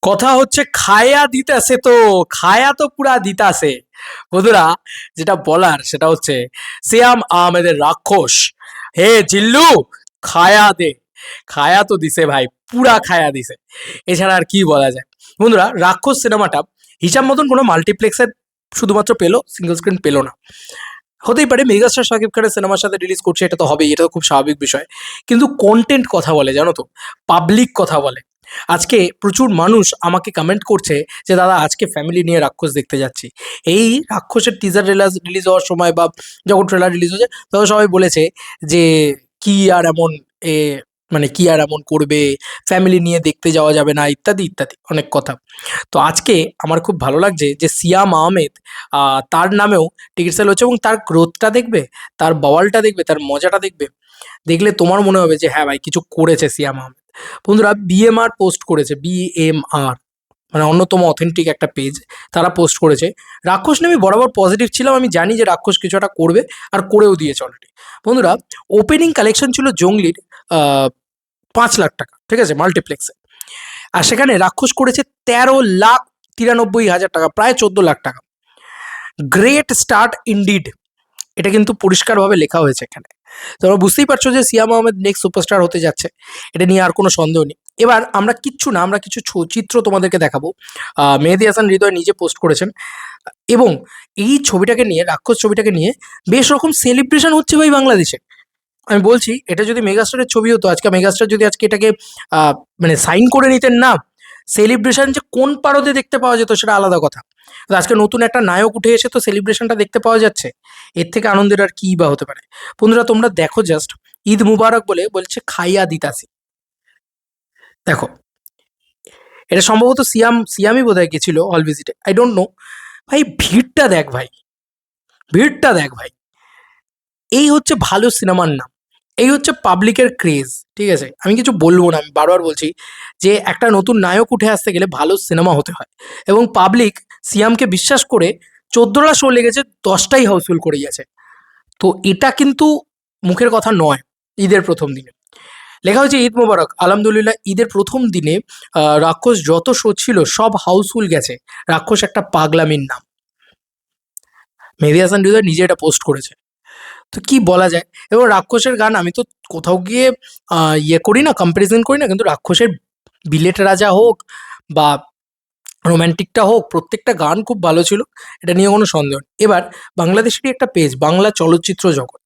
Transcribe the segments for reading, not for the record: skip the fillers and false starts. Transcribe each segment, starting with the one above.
কথা হচ্ছে খায়া দিতেছে তো, খায়া তো পুরা দিতাছে বন্ধুরা। যেটা বলার সেটা হচ্ছে সিয়াম আহমেদের রাক্ষস, হে জিল্লু খায়া দে। খায়া তো দিছে ভাই, পুরা খায়া দিছে। এছাড়া আর কি বলা যায় বন্ধুরা। রাক্ষস সিনেমাটা হিসাব মতন কোনো মাল্টিপ্লেক্সের শুধুমাত্র পেলো, সিঙ্গেল স্ক্রিন পেলো না। হতেই পারে মেগাস্টার শাকিব খানের সিনেমার সাথে রিলিজ করছে, এটা তো হবেই, এটা তো খুব স্বাভাবিক বিষয়। কিন্তু কন্টেন্ট কথা বলে, জানো তো, পাবলিক কথা বলে। আজকে প্রচুর মানুষ আমাকে কমেন্ট করছে যে দাদা আজকে ফ্যামিলি নিয়ে রাক্ষস দেখতে যাচ্ছি। এই রাক্ষসের টিজার রিলিজ হওয়ার সময় বা যখন ট্রেলার রিলিজ হয়েছে তখন সবাই বলেছে যে কি আর এমন এ মানে কি আর এমন করবে, ফ্যামিলি নিয়ে দেখতে যাওয়া যাবে না, ইত্যাদি ইত্যাদি অনেক কথা। তো আজকে আমার খুব ভালো লাগছে যে সিয়াম আহমেদ তার নামেও টিকিট সেল হচ্ছে, এবং তার গ্রোথটা দেখবে, তার বাওয়ালটা দেখবে, তার মজাটা দেখবে। দেখলে তোমার মনে হবে যে হ্যাঁ ভাই কিছু করেছে সিয়াম আহমেদ। বন্ধুরা বিএমআর পোস্ট করেছে, বিএমআর মানে অন্যতম অথেন্টিক একটা পেজ, তারা পোস্ট করেছে রাক্ষস নিয়ে আমি বরাবর পজিটিভ ছিলাম, আমি জানি যে রাক্ষস কিছু একটা করবে, আর করেও দিয়েছে অলরেডি। বন্ধুরা ওপেনিং কালেকশন ছিল জঙ্গলির 5 লাখ টাকা, ঠিক আছে, মাল্টিপ্লেক্সে। আর সেখানে রাক্ষস করেছে 13,93,000 টাকা, প্রায় 14 লাখ টাকা। গ্রেট স্টার্ট ইনডিড, এটা কিন্তু পরিষ্কারভাবে লেখা হয়েছে এখানে। তোমরা বুঝতেই পারছো যে সিয়াম আহমেদ নেক্সট সুপারস্টার হতে যাচ্ছে, এটা নিয়ে আর কোনো সন্দেহ নেই। এবার আমরা কিচ্ছু না, আমরা কিছু চিত্র তোমাদেরকে দেখাবো। মেহেদী হাসান হৃদয় নিজে পোস্ট করেছেন, এবং এই ছবিটাকে নিয়ে, রাক্ষস ছবিটাকে নিয়ে বেশ রকম সেলিব্রেশন হচ্ছে ভাই বাংলাদেশে। আমি বলছি এটা যদি মেগাস্টারের ছবি হতো, আজকে মেগাস্টার যদি আজকে এটাকে আহ, মানে সাইন করে নিতেন না, সেলিব্রেশন যে কোন পারদে দেখতে পাওয়া যেত সেটা আলাদা কথা। তো আজকে নতুন একটা নায়ক উঠে এসে তো সেলিব্রেশনটা দেখতে পাওয়া যাচ্ছে, এর থেকে আনন্দের আর কি বা হতে পারে। বন্ধুরা তোমরা দেখো জাস্ট, ঈদ মুবারক বলে বলছে খাইয়া দিতাছি। দেখো এটা সম্ভবত সিয়ামই বোধহয় গেছিল হল ভিজিটে, আই ডোন্ট নো। ভাই ভিড়টা দেখ ভাই, ভিড়টা দেখ ভাই। এই হচ্ছে ভালো সিনেমার নাম, এই হচ্ছে পাবলিকের ক্রেজ। ঠিক আছে, আমি কিছু বলবো না, আমি বারবার বলছি যে একটা নতুন নায়ক উঠে আসতে গেলে ভালো সিনেমা হতে হয়, এবং পাবলিক সিয়ামকে বিশ্বাস করে 14টা শো লেগেছে, 10টাই হাউসফুল করে গেছে। তো এটা কিন্তু মুখের কথা নয়। ঈদের প্রথম দিনে লেখা হয়েছে ঈদ মোবারক, আলহামদুলিল্লাহ ঈদের প্রথম দিনে রাক্ষস যত শো ছিল সব হাউসফুল গেছে। রাক্ষস একটা পাগলামির নাম, মেহেদী হাসান হৃদয় নিজে এটা পোস্ট করেছে। তো কি বলা যায়। এবং রাক্ষসের গান আমি তো কোথাও গিয়ে ইয়ে করি না, কম্পারিজন করি না, কিন্তু রাক্ষসের বিলেট রাজা হোক বা রোম্যান্টিকটা হোক, প্রত্যেকটা গান খুব ভালো ছিল, এটা নিয়ে কোনো সন্দেহ নেই। এবার বাংলাদেশেরই একটা পেজ, বাংলা চলচ্চিত্র জগৎ,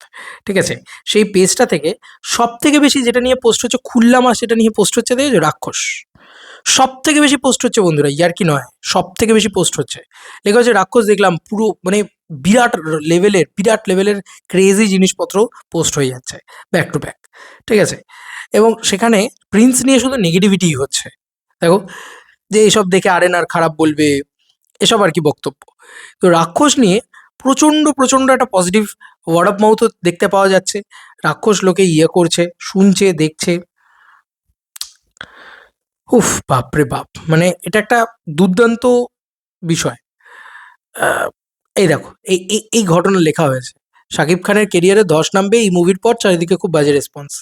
ঠিক আছে, সেই পেজটা থেকে সব থেকে বেশি যেটা নিয়ে পোস্ট হচ্ছে, খুল্লা মাস যেটা নিয়ে পোস্ট হচ্ছে, দেখেছো রাক্ষস সব থেকে বেশি পোস্ট হচ্ছে বন্ধুরা, ইয়ার কি নয়, সব থেকে বেশি পোস্ট হচ্ছে। লেখা হচ্ছে রাক্ষস, দেখলাম পুরো মানে বিরাট লেভেলের ক্রেজি জিনিসপত্র পোস্ট হয়ে যাচ্ছে ব্যাক টু ব্যাক, ঠিক আছে। এবং সেখানে প্রিন্স নিয়ে শুধু নেগেটিভিটিই হচ্ছে। দেখো যে এইসব দেখে আরেনার খারাপ বলবে, এসব আর কি বক্তব্য। তো রাক্ষস নিয়ে প্রচণ্ড প্রচণ্ড একটা পজিটিভ ওয়ার্ড অফ মাউথও দেখতে পাওয়া যাচ্ছে। রাক্ষস লোকে ইয়ে করছে, শুনছে, দেখছে। উফ বাপরে বাপ, মানে এটা একটা দুর্দান্ত বিষয়। আহ, এই দেখো এই ঘটনা লেখা হয়েছে, শাকিব খানের কেরিয়ারে ধস নামবে এই মুভির পর, চারিদিকে খুব বাজে রেসপন্স।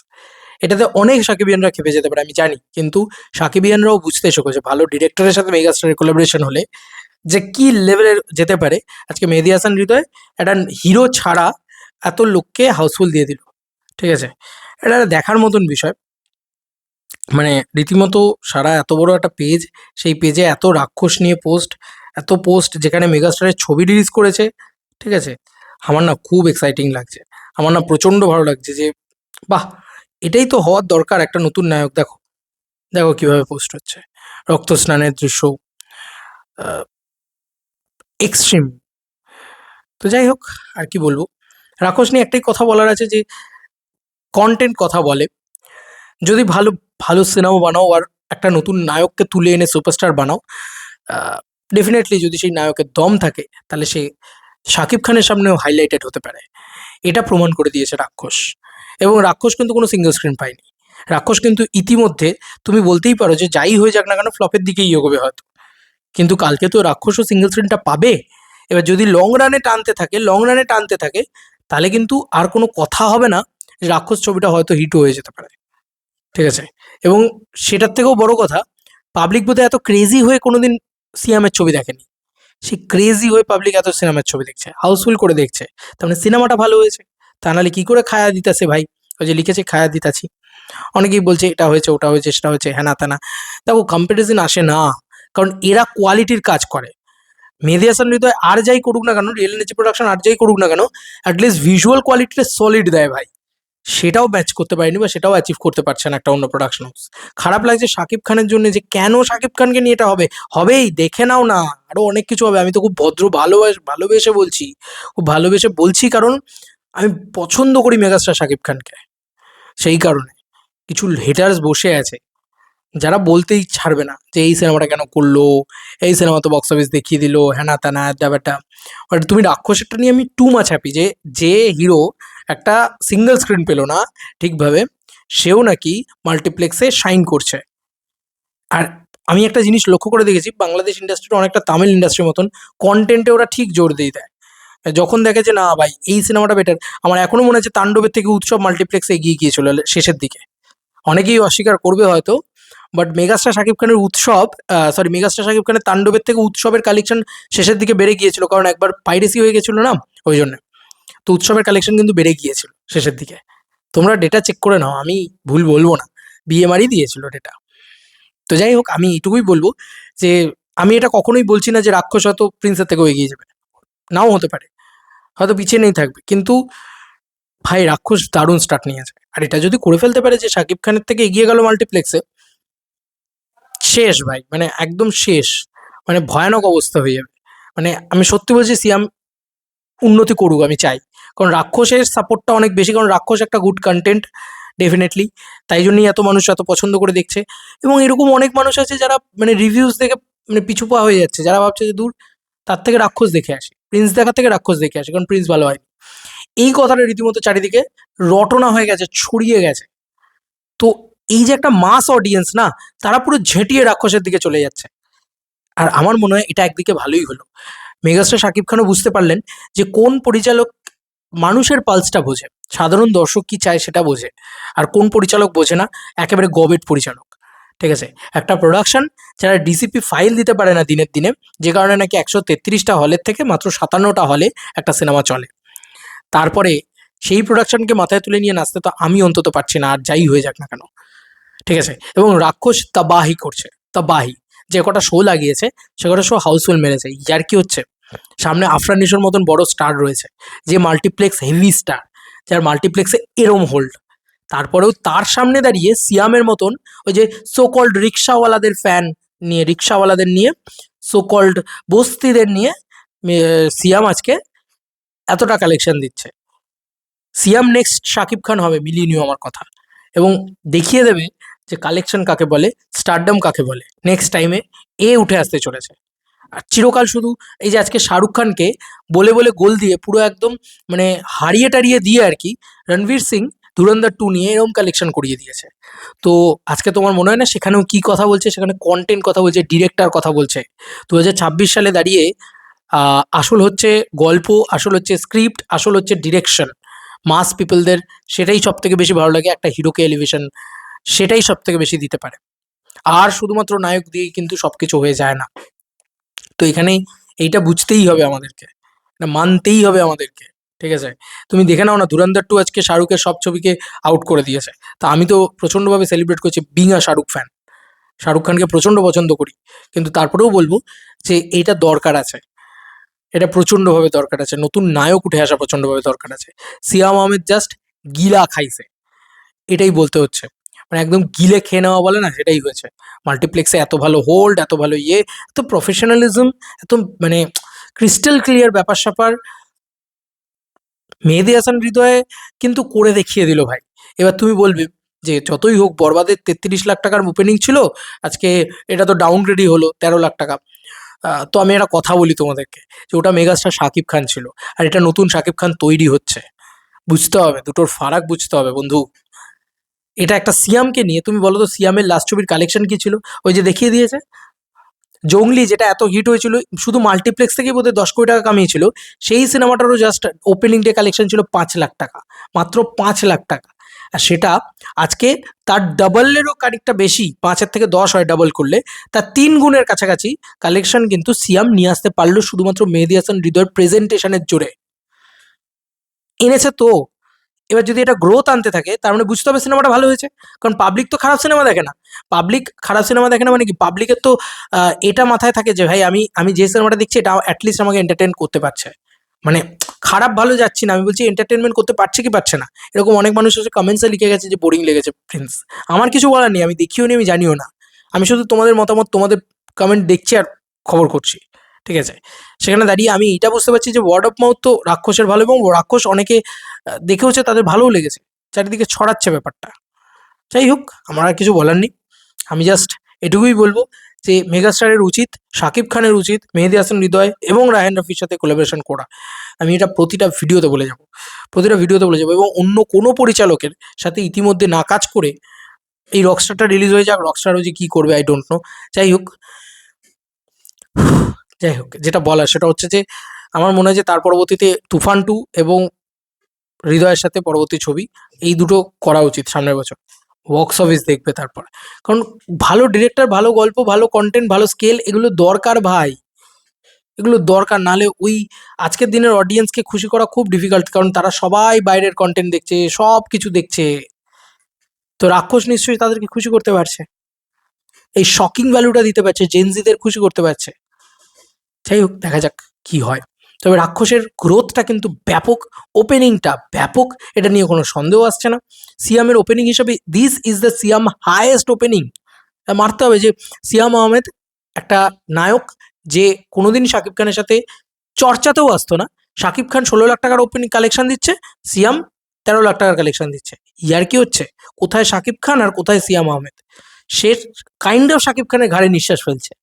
এটাতে অনেক সাকিবিয়ানরা খেপে যেতে পারে আমি জানি, কিন্তু সাকিবিয়ানরাও বুঝতে শিখেছে ভালো ডিরেক্টরের সাথে মেগাস্টারের কোলাবোরেশন হলে যে কি লেভেলের যেতে পারে। আজকে মেহেদী হাসান হৃদয় একটা হিরো ছাড়া এত লোককে হাউসফুল দিয়ে দিল, ঠিক আছে। এটা একটা দেখার মতন বিষয়। মানে রীতিমতো সারা এত বড় একটা পেজ, সেই পেজে এত রাক্ষস নিয়ে পোস্ট, এত পোস্ট যেখানে মেগাস্টারের ছবি রিলিজ করেছে, ঠিক আছে। আমার না খুব এক্সাইটিং লাগছে, আমার না প্রচণ্ড ভালো লাগছে যে বাহ, এটাই তো হওয়ার দরকার একটা নতুন নায়ক। দেখো দেখো কিভাবে পোস্ট হচ্ছে, রক্ত স্নানের দৃশ্য, এক্সট্রিম। তো যাই হোক, আর কি বলবো, রাক্ষস নিয়ে একটাই কথা বলার আছে যে কন্টেন্ট কথা বলে। যদি ভালো ভালো সিনেমা বানাও আর একটা নতুন নায়ককে তুলে এনে সুপারস্টার বানাও, ডেফিনেটলি যদি সেই নায়কের দম থাকে তাহলে সে শাকিব খানের সামনেও হাইলাইটেড হতে পারে। এটা প্রমাণ করে দিয়েছে রাক্ষস। এবং রাক্ষস কিন্তু কোনো সিঙ্গেল স্ক্রিন পায়নি, রাক্ষস কিন্তু ইতিমধ্যে তুমি বলতেই পারো যে যাই হয়ে যাক না কেন ফ্লপের দিকেই এগোবে হয়তো, কিন্তু কালকে তো রাক্ষসও সিঙ্গেল স্ক্রিনটা পাবে। এবার যদি লং রানে টানতে থাকে তাহলে কিন্তু আর কোনো কথা হবে না যে রাক্ষস ছবিটা হয়তো হিটও হয়ে যেতে পারে, ঠিক আছে। এবং সেটার থেকেও বড় কথা, পাবলিক বোধহয় এত ক্রেজি হয়ে কোনোদিন সিয়ামের ছবি দেখেনি, সেই ক্রেজি হয়ে পাবলিক এত সিনেমার ছবি দেখছে, হাউসফুল করে দেখছে, তার মানে সিনেমাটা ভালো হয়েছে। তা নাহলে কি করে খায়া দিতেছে ভাই, ওই যে লিখেছে খায়া দিতাছি। অনেকেই বলছে এটা হয়েছে ওটা হয়েছে সেটা হয়েছে হ্যানা ত্যানা, দেখো কম্পিটিশন আসে না, কারণ এরা কোয়ালিটির কাজ করে। মেহেদী হাসান হৃদয় আর যাই করুক না কেন, রিয়েল এনার্জি প্রোডাকশন আর যাই করুক না কেন, অ্যাটলিস্ট ভিজুয়াল কোয়ালিটিটা সলিড দেয় ভাই, সেটাও ম্যাচ করতে পারেনি বা সেটাও অ্যাচিভ করতে পারছে না একটা অন্য প্রোডাকশন হাউস। খারাপ লাগছে শাকিব খানের জন্য, যে কেন শাকিব খানকে নিয়ে এটা হবে, হবেই, দেখে নাও না, আরো অনেক কিছু হবে। আমি তো খুব ভদ্র ভালোবেসে বলছি, খুব ভালোবেসে বলছি, কারণ আমি পছন্দ করি মেগাস্টার শাকিব খানকে, সেই কারণে। কিছু হেটার্স বসে আছে যারা বলতেই ছাড়বে না যে এই সিনেমাটা কেন করলো, এই সিনেমা তো বক্স অফিস দেখিয়ে দিল, হ্যানা ত্যানা ব্যাপারটা। বাট তুমি রাক্ষসেরটা নিয়ে আমি টু মাচ হ্যাপি, যে যে হিরো একটা সিঙ্গেল স্ক্রিন পেলো না ঠিকভাবে, সেও নাকি মাল্টিপ্লেক্সে শাইন করছে। আর আমি একটা জিনিস লক্ষ্য করে দেখেছি, বাংলাদেশ ইন্ডাস্ট্রিটা অনেকটা তামিল ইন্ডাস্ট্রির মতন, কন্টেন্টে ওরা ঠিক জোর দিয়ে দেয়। যখন দেখে যে না ভাই এই সিনেমাটা বেটার, আমার এখনো মনে আছে তাণ্ডবের থেকে উৎসব মাল্টিপ্লেক্সে এগিয়ে গিয়েছিল শেষের দিকে। অনেকেই অস্বীকার করবে হয়তো, বাট মেগাস্টার শাকিব খানের উৎসব, মেগাস্টার শাকিব খানের তাণ্ডবের থেকে উৎসবের কালেকশন শেষের দিকে বেড়ে গিয়েছিল, কারণ একবার পাইরেসি হয়ে গেছিল না, ওই জন্য। তো উৎসবের কালেকশন কিন্তু বেড়ে গিয়েছিল শেষের দিকে, তোমরা ডেটা চেক করে নাও, আমি ভুল বলবো না, বিএমআরই দিয়েছিল ডেটা। তো যাই হোক, আমি এটুকুই বলবো যে আমি এটা কখনোই বলছি না যে রাক্ষস হয়তো প্রিন্সের থেকেও এগিয়ে যাবে, নাও হতে পারে, হয়তো পিছিয়ে নেই থাকবে, কিন্তু ভাই রাক্ষস দারুণ স্টার্ট নিয়েছে, আর এটা যদি করে ফেলতে পারে যে শাকিব খানের থেকে এগিয়ে গেল মাল্টিপ্লেক্সে, শেষ ভাই, মানে একদম শেষ, মানে ভয়ানক অবস্থা হয়ে যাবে। মানে আমি সত্যি বলছি, সিয়াম উন্নতি করুক আমি চাই, কারণ রাক্ষসের সাপোর্টটা অনেক বেশি, কারণ রাক্ষস একটা গুড কন্টেন্ট ডেফিনেটলি, তাই জন্যই এত মানুষ এত পছন্দ করে দেখছে। এবং এরকম অনেক মানুষ আছে যারা মানে রিভিউজ দেখে মানে পিছু পা হয়ে যাচ্ছে, যারা ভাবছে যে দূর, তার থেকে রাক্ষস দেখে আসি, প্রিন্স দেখার থেকে রাক্ষস দেখে আসি, কারণ প্রিন্স ভালো হয়। এই কথাটা রীতিমতো চারিদিকে রটনা হয়ে গেছে, ছড়িয়ে গেছে। তো এই যে একটা মাস অডিয়েন্স না, তারা পুরো ঝেঁটিয়ে রাক্ষসের দিকে চলে যাচ্ছে। আর আমার মনে হয় এটা একদিকে ভালোই হলো, মেগাস্টার শাকিব খানও বুঝতে পারলেন যে কোন পরিচালক মানুষের পালসটা বোঝে, সাধারণ দর্শক কি চায় সেটা বোঝে, আর কোন পরিচালক বোঝে না, একেবারে গবেট পরিচালক। ঠিক আছে, একটা প্রোডাকশন যারা ডিসিপি ফাইল দিতে পারে না দিনের দিনে, যে কারণে নাকি 133টা হলের থেকে মাত্র 57টা হলে একটা সিনেমা চলে, তারপরে সেই প্রোডাকশনকে মাথায় তুলে নিয়ে নাচতে তো আমি অন্তত পারছি না, আর যাই হয়ে যাক না কেন। ঠিক আছে, এবং রাক্ষস তাবাহি করছে, তাবাহি, যে কটা শো লাগিয়েছে সে কটা শো হাউসফুল মেরেছে। ইয়ার কি হচ্ছে, সামনে আফরান নিশোর মতন বড় স্টার রয়েছে, যে মাল্টিপ্লেক্স হেভি স্টার, যার মাল্টিপ্লেক্সে এরম হোল্ড, তারপরেও তার সামনে দাঁড়িয়ে সিয়ামের মতন ওই যে সোকল্ড রিক্সাওয়ালাদের ফ্যান নিয়ে, রিক্সাওয়ালাদের নিয়ে, সোকল্ড বস্তিদের নিয়ে সিয়াম আজকে এতটা কালেকশন দিচ্ছে। সিয়াম নেক্সট শাকিব খান হবে, মিলিয়ে নিও আমার কথা, এবং দেখিয়ে দেবে যে কালেকশন কাকে বলে, স্টারডম কাকে বলে। নেক্সট টাইমে এ উঠে আসতে চলেছে। আর চিরকাল শুধু এই যে আজকে শাহরুখ খানকে বলে বলে গোল দিয়ে পুরো একদম মানে হারিয়ে টারিয়ে দিয়ে আর কি, রণবীর সিং ধুরন্ধর 2 নিয়ে এরকম কালেকশন করিয়ে দিয়েছে। তো আজকে তোমার মনে হয় না সেখানেও কি কথা বলছে, সেখানে কন্টেন্ট কথা বলছে, ডিরেক্টর কথা বলছে। 2026 সালে দাঁড়িয়ে আসল হচ্ছে গল্প, আসল হচ্ছে স্ক্রিপ্ট, আসল হচ্ছে ডিরেকশন, মাস পিপলদের সেটাই সব থেকে বেশি ভালো লাগে, একটা হিরোকে এলিভেশন সেটাই সব থেকে বেশি দিতে পারে। আর শুধুমাত্র নায়ক দিয়েই কিন্তু সবকিছু হয়ে যায় না। তো এখানেই এইটা বুঝতেই হবে আমাদেরকে, এটা মানতেই হবে আমাদেরকে। ঠিক আছে, তুমি দেখে নাও না, ধুরন্ধর 2 আজকে শাহরুখের সব ছবিকে আউট করে দিয়েছে। তা আমি তো প্রচণ্ডভাবে সেলিব্রেট করছি, being a Shahrukh fan, Shahrukh খানকে প্রচণ্ড পছন্দ করি, কিন্তু তারপরেও বলবো যে এইটা দরকার আছে, এটা প্রচণ্ডভাবে দরকার আছে, নতুন নায়ক উঠে আসা প্রচণ্ডভাবে দরকার আছে। সিয়াম আহমেদ জাস্ট গিলা খাইছে, এটাই বলতে হচ্ছে, মানে একদম গিলে খেয়ে নেওয়া বলে না, সেটাই হয়েছে। মাল্টিপ্লেক্সে এত ভালো হোল্ড, এত ভালো ইয়ে, এত প্রফেশনালিজম, এত মানে ক্রিস্টাল ক্লিয়ার ব্যাপার স্যাপার, মেহেদী হাসান হৃদয়ে কিন্তু করে দেখিয়ে দিল ভাই। এবার তুমি বলবে যে যতই হোক বরবাদের 33 লাখ টাকার ওপেনিং ছিল, আজকে এটা তো ডাউনগ্রেডই হলো 13 লাখ টাকা। তো আমি একটা কথা বলি তোমাদেরকে, যে ওটা মেগাস্টার শাকিব খান ছিল, আর এটা নতুন শাকিব খান তৈরি হচ্ছে, বুঝতে হবে, দুটোর ফারাক বুঝতে হবে বন্ধু। এটা একটা সিয়ামকে নিয়ে, তুমি বলো তো সিয়ামের লাস্ট ছবির কালেকশন কি ছিল, ওই যে দেখিয়ে দিয়েছে জঙ্গলি, যেটা এত হিট হয়েছিল, শুধু মাল্টিপ্লেক্স থেকেই বোধহয় 10 কোটি টাকা কামিয়েছিল, সেই সিনেমাটারও জাস্ট ওপেনিং ডে কালেকশন ছিল 5 লাখ টাকা, মাত্র 5 লাখ টাকা। আর সেটা আজকে তার ডাবলেরও খানিকটা বেশি, 5-এর থেকে 10 হয় ডাবল করলে, তার 3 গুণের কাছাকাছি কালেকশন কিন্তু সিয়াম নিয়ে আসতে পারলো শুধুমাত্র মেহেদী হাসান হৃদয়ের প্রেজেন্টেশনের জোরে। এনেছে তো, এবার যদি এটা গ্রোথ আনতে থাকে তার মানে বুঝতে হবে সিনেমাটা ভালো হয়েছে। কারণ পাবলিক তো খারাপ সিনেমা দেখে না। পাবলিক খারাপ সিনেমা দেখে না মানে কি, পাবলিকের তো এটা মাথায় থাকে যে ভাই আমি আমি যে সিনেমাটা দেখছি এটা অ্যাটলিস্ট আমাকে এন্টারটেন করতে পারছে। মানে খারাপ ভালো যাচ্ছি না, আমি বলছি এন্টারটেনমেন্ট করতে পারছে কি পারছে না। এরকম অনেক মানুষ এসে কমেন্টসে লিখে গেছে যে বোরিং লেগেছে প্রিন্স। আমার কিছু বলার নেই, আমি দেখিও নি, আমি জানিও না। আমি শুধু তোমাদের মতামত, তোমাদের কমেন্ট দেখছি আর খবর করছি। ঠিক আছে? সেখানে দাঁড়িয়ে আমি এটা বুঝতে পারছি যে ওয়ার্ড অফ মাউথ তো রাক্ষসের ভালো, এবং রাক্ষস অনেকে দেখেওছে, তাদের ভালোও লেগেছে, চারিদিকে ছড়াচ্ছে ব্যাপারটা। যাই হোক, আমার আর কিছু বলার নেই। আমি জাস্ট এটুকুই বলবো যে মেগাস্টারের উচিত, শাকিব খানের উচিত মেহেদী হাসান হৃদয় এবং রায়হান রাফির সাথে কোলাবোরেশন করা। আমি এটা প্রতিটা ভিডিওতে বলে যাব, প্রতিটা ভিডিওতে বলে যাবো, এবং অন্য কোনো পরিচালকের সাথে ইতিমধ্যে না কাজ করে এই রকস্টারটা রিলিজ হয়ে যাক, রকস্টারও যে কী করবে আই ডোন্ট নো। যাই হোক, যাই হোক, যেটা বলার সেটা হচ্ছে যে আমার মনে হয় যে তার পরবর্তীতে তুফান 2 এবং হৃদয়ের সাথে পরবর্তী ছবি, এই দুটো করা উচিত সামনের বছর। বক্স অফিস দেখবে তারপর। কারণ ভালো ডিরেক্টর, ভালো গল্প, ভালো কন্টেন্ট, ভালো স্কেল, এগুলো দরকার ভাই। এগুলো দরকার, নাহলে ওই আজকের দিনের অডিয়েন্সকে খুশি করা খুব ডিফিকাল্ট, কারণ তারা সবাই বাইরের কন্টেন্ট দেখছে, সব কিছু দেখছে। তো রাক্ষস নিশ্চয়ই তাদেরকে খুশি করতে পারছে, এই শকিং ভ্যালুটা দিতে পারছে, জেনজিদের খুশি করতে পারছে। যাই হোক, দেখা যাক কি হয়। তবে রাক্ষসের গ্রোথটা কিন্তু ব্যাপক, ওপেনিংটা ব্যাপক, এটা নিয়ে কোনো সন্দেহ আসছে না। সিয়ামের ওপেনিং হিসাবে this is the Siam highest opening. মারতে হবে যে সিয়াম আহমেদ একটা নায়ক, যে কোনোদিন শাকিব খানের সাথে চর্চাতেও আসতো না। শাকিব খান 16 লাখ টাকার ওপেনিং কালেকশন দিচ্ছে, সিয়াম 13 লাখ টাকার কালেকশন দিচ্ছে। ইয়ার কি হচ্ছে? কোথায় শাকিব খান আর কোথায় সিয়াম আহমেদ? সে কাইন্ড অফ শাকিব খানের ঘাড়ে নিঃশ্বাস ফেলছে।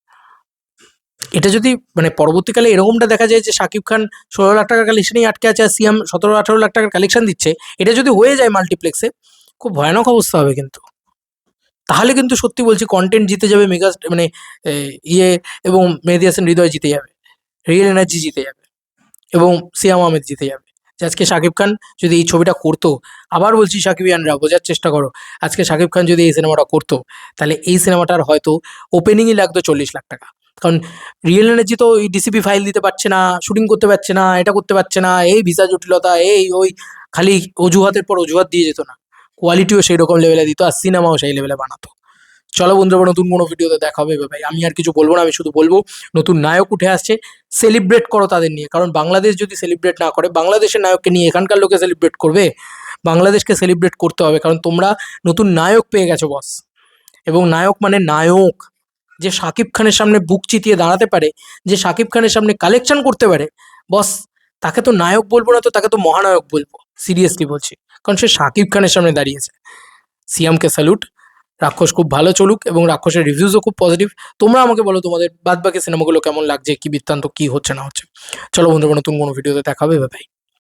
এটা যদি মানে পরবর্তীকালে এরকমটা দেখা যায় যে শাকিব খান 16 লাখ টাকার কালেকশনেই আটকে আছে আর সিয়াম 17-18 লাখ টাকার কালেকশন দিচ্ছে, এটা যদি হয়ে যায় মাল্টিপ্লেক্সে, খুব ভয়ানক অবস্থা হবে কিন্তু। তাহলে কিন্তু সত্যি বলছি কন্টেন্ট জিতে যাবে মেগা, মানে ইয়ে, এবং মেহেদী হাসান হৃদয় জিতে যাবে, রিয়েল এনার্জি জিতে যাবে, এবং সিয়াম আহমেদ জিতে যাবে। যে আজকে শাকিব খান যদি এই ছবিটা করতো, আবার বলছি সাকিবিয়ানরা বোঝার চেষ্টা করো, আজকে শাকিব খান যদি এই সিনেমাটা করতো, তাহলে এই সিনেমাটার হয়তো ওপেনিংই লাগতো 40 লাখ টাকা। কারণ রিয়েল এনার্জি তো এই ডিসিপি ফাইল দিতে পারছে না, শুটিং করতে পারছে না, এটা করতে পারছে না, এই ভিসা জটিলতা, এই ওই, খালি অজুহাতের পর অজুহাত দিয়ে যেত না, কোয়ালিটিও সেই রকম লেভেলে দিত, আর সিনেমাও সেই লেভেলে বানাতো। চলো বন্ধুরা, নতুন কোনো ভিডিওতে দেখা হবে ভাই। আমি আর কিছু বলবো না, আমি শুধু বলবো নতুন নায়ক উঠে আসছে, সেলিব্রেট করো তাদের নিয়ে। কারণ বাংলাদেশ যদি সেলিব্রেট না করে, বাংলাদেশের নায়ককে নিয়ে এখানকার লোকে সেলিব্রেট করবে? বাংলাদেশকে সেলিব্রেট করতে হবে, কারণ তোমরা নতুন নায়ক পেয়ে গেছো বস। এবং নায়ক মানে নায়ক, যে শাকিব খানের সামনে বুক চিতিয়ে দাঁড়াতে পারে, যে শাকিব খানের সামনে কালেকশন করতে পারে, বস তাকে তো নায়ক বলবো না, তো তাকে তো মহানায়ক বলবো, সিরিয়াসলি বলছি। কারণ সে শাকিব খানের সামনে দাঁড়িয়েছে। সিয়ামকে স্যালুট। রাক্ষস খুব ভালো চলুক, এবং রাক্ষসের রিভিউজও খুব পজিটিভ। তোমরা আমাকে বলো তোমাদের বাদবাকি সিনেমাগুলো কেমন লাগছে, কি বৃত্তান্ত, কি হচ্ছে না হচ্ছে। চলো বন্ধুরা, নতুন কোনো ভিডিওতে দেখা হবে ভাই।